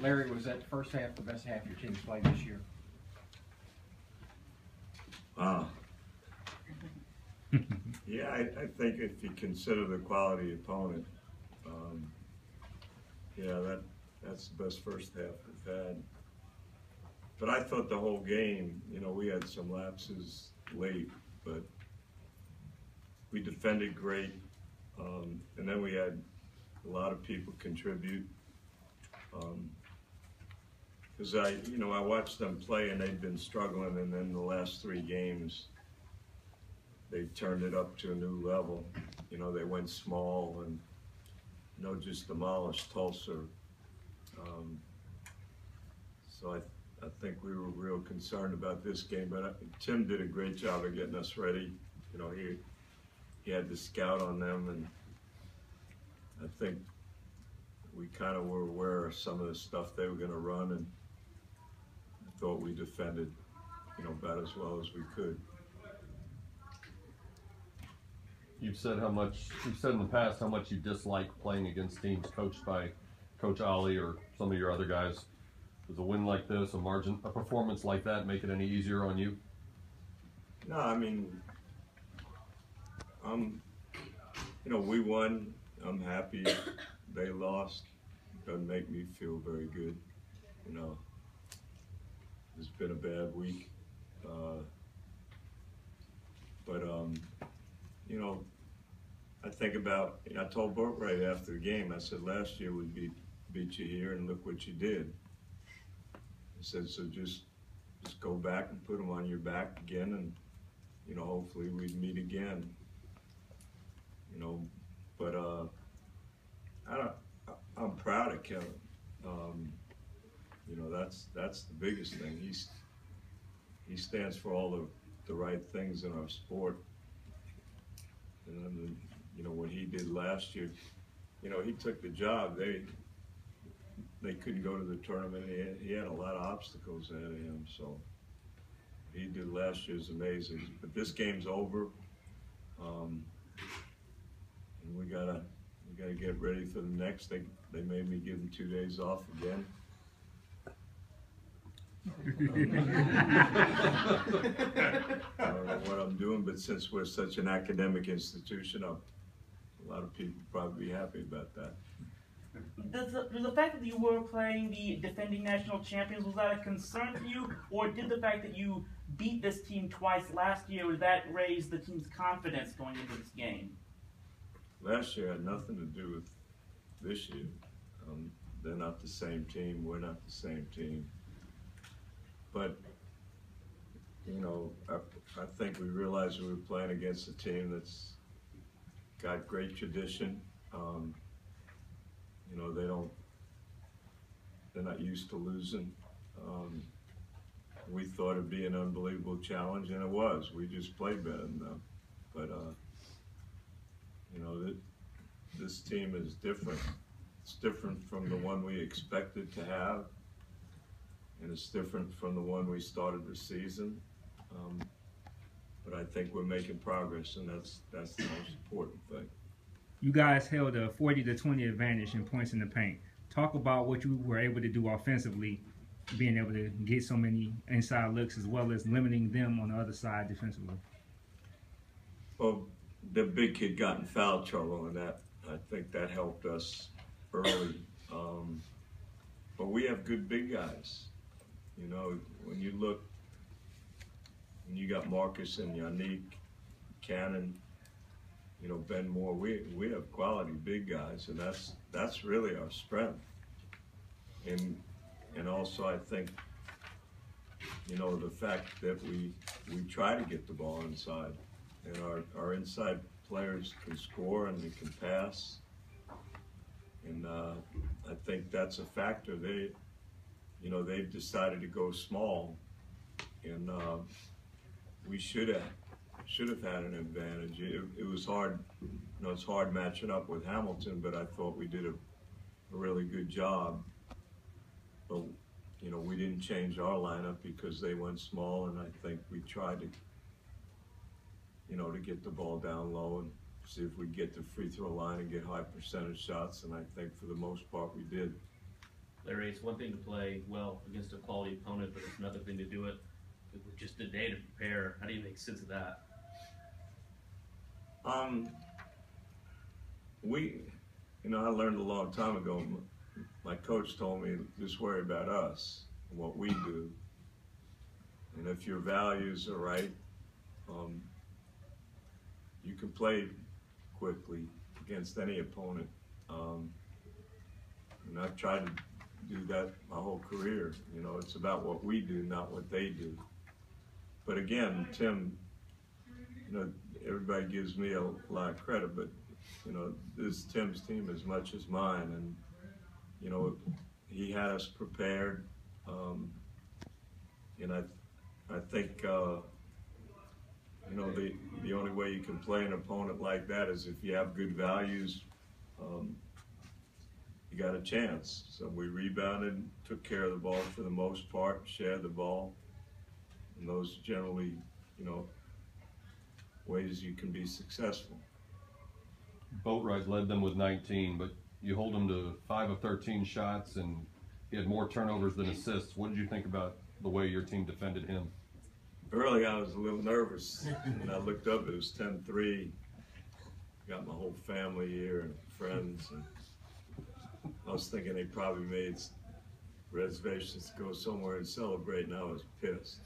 Larry, was that first half the best half your team's played this year? Yeah, I think if you consider the quality opponent, yeah, that's the best first half we've had. But I thought the whole game, you know, we had some lapses late, but we defended great, and then we had a lot of people contribute. Because I watched them play and they'd been struggling, and then the last 3 games they turned it up to a new level. You know, they went small and just demolished Tulsa. So I think we were real concerned about this game, but Tim did a great job of getting us ready. You know, he had the scout on them, and I think we kind of were aware of some of the stuff they were going to run, and I thought we defended, about as well as we could. You've said in the past how much you dislike playing against teams coached by Coach Ollie or some of your other guys. Does a win like this, a performance like that, make it any easier on you? No, I mean, we won. I'm happy. They lost. Doesn't make me feel very good. It's been a bad week. But I think about, I told Burt right after the game, I said, last year we beat you here, and look what you did. I said, so just go back and put them on your back again, and, hopefully we'd meet again. But I'm proud of Kevin. That's the biggest thing. He stands for all the right things in our sport. And then, what he did last year, he took the job. They couldn't go to the tournament. He had a lot of obstacles ahead of him. So he did last year's amazing. But this game's over, and we gotta get ready for the next. They made me give him 2 days off again. I don't know what I'm doing, but since we're such an academic institution, a lot of people probably be happy about that. Does the fact that you were playing the defending national champions, was that a concern for you, or did the fact that you beat this team twice last year, would that raise the team's confidence going into this game? Last year had nothing to do with this year. They're not the same team. We're not the same team. But, I think we realized we were playing against a team that's got great tradition. They're not used to losing. We thought it'd be an unbelievable challenge, and it was. We just played better than them. But, this team is different. It's different from the one we expected to have, and it's different from the one we started the season. But I think we're making progress, and that's the most important thing. You guys held a 40-20 advantage in points in the paint. Talk about what you were able to do offensively, being able to get so many inside looks as well as limiting them on the other side defensively. Well, the big kid got in foul trouble, and I think that helped us early. But we have good big guys. When you got Marcus and Yannick, Cannon, Ben Moore, we have quality big guys, and that's really our strength. And also I think, the fact that we try to get the ball inside, and our inside players can score and they can pass, and I think that's a factor. They've decided to go small, and we should have had an advantage. It was hard, it's hard matching up with Hamilton, but I thought we did a really good job. But we didn't change our lineup because they went small, and I think we tried to to get the ball down low and see if we get the free throw line and get high percentage shots, and I think for the most part we did. Larry, it's one thing to play well against a quality opponent, but it's another thing to do it with just a day to prepare. How do you make sense of that? I learned a long time ago, my coach told me, just worry about us, and what we do. And if your values are right, you can play quickly against any opponent. And I've tried to do that my whole career. It's about what we do, not what they do. But again, Tim, everybody gives me a lot of credit, but this is Tim's team as much as mine, and he had us prepared, and I think the only way you can play an opponent like that is if you have good values. You got a chance. So we rebounded, took care of the ball for the most part, shared the ball, and those generally, ways you can be successful. Boatwright led them with 19, but you hold them to 5 of 13 shots, and he had more turnovers than assists. What did you think about the way your team defended him? Early, I was a little nervous. When I looked up, it was 10-3. Got my whole family here and friends. And I was thinking they probably made reservations to go somewhere and celebrate, and I was pissed.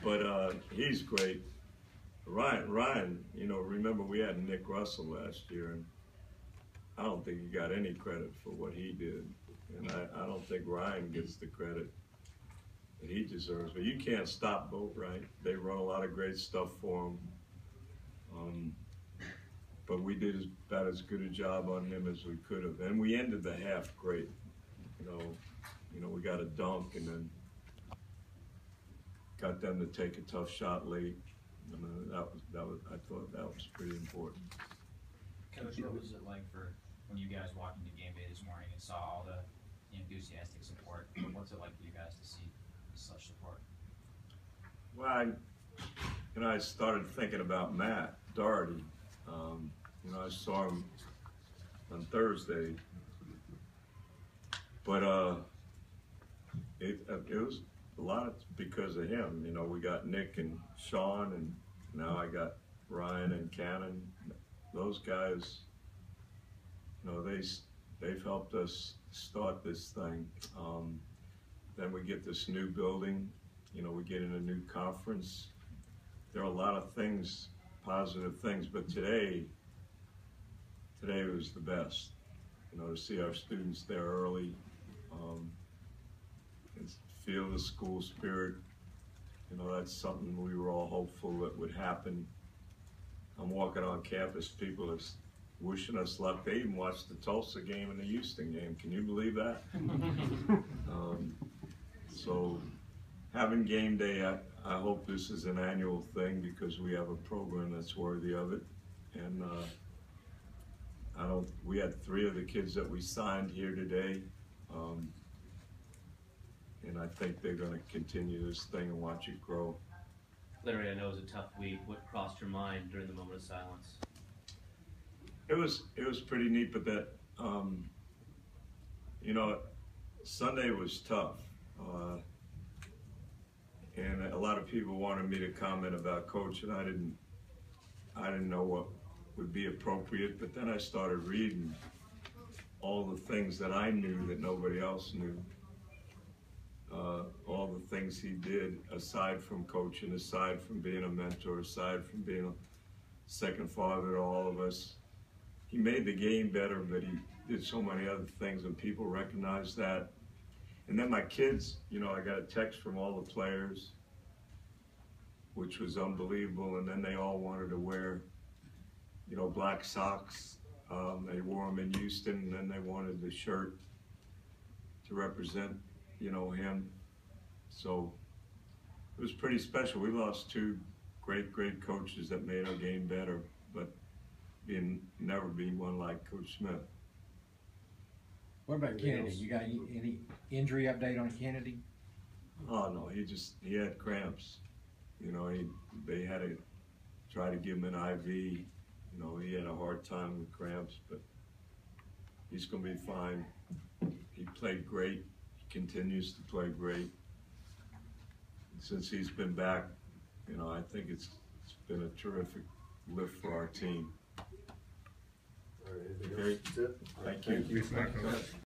But he's great. Ryan, remember we had Nick Russell last year, and I don't think he got any credit for what he did. And I don't think Ryan gets the credit that he deserves. But you can't stop Boatwright. They run a lot of great stuff for him. But we did about as good a job on him as we could have. And we ended the half great. We got a dunk and then got them to take a tough shot late. I thought that was pretty important. Coach, what was it like for when you guys walked into game day this morning and saw all the enthusiastic support? What's it like for you guys to see such support? Well, I started thinking about Matt Doherty. I saw him on Thursday, but it was a lot because of him. We got Nick and Sean, and now I got Ryan and Cannon. Those guys, they've helped us start this thing. Then we get this new building. We get in a new conference. There are a lot of things, positive things, but today was the best. To see our students there early, and feel the school spirit. That's something we were all hopeful that would happen. I'm walking on campus, people are wishing us luck. They even watched the Tulsa game and the Houston game. Can you believe that? So having game day, I hope this is an annual thing because we have a program that's worthy of it. And we had 3 of the kids that we signed here today. And I think they're going to continue this thing and watch it grow. Larry, I know it was a tough week. What crossed your mind during the moment of silence? It was pretty neat, but that Sunday was tough, and a lot of people wanted me to comment about Coach, and I didn't know what would be appropriate. But then I started reading all the things that I knew that nobody else knew. All the things he did, aside from coaching, aside from being a mentor, aside from being a second father to all of us. He made the game better, but he did so many other things, and people recognized that. And then my kids, I got a text from all the players, which was unbelievable, and then they all wanted to wear, black socks. They wore them in Houston, and then they wanted the shirt to represent him. So it was pretty special. We lost 2 great coaches that made our game better, but never be one like Coach Smith. What about Kennedy? You got any injury update on Kennedy? Oh no, he had cramps. They had to try to give him an IV. He had a hard time with cramps, but He's gonna be fine. He played great, he continues to play great. Since he's been back, you know, I think it's been a terrific lift for our team. All right, anything Okay. else? That's it? Thank you. Thanks a lot, Coach.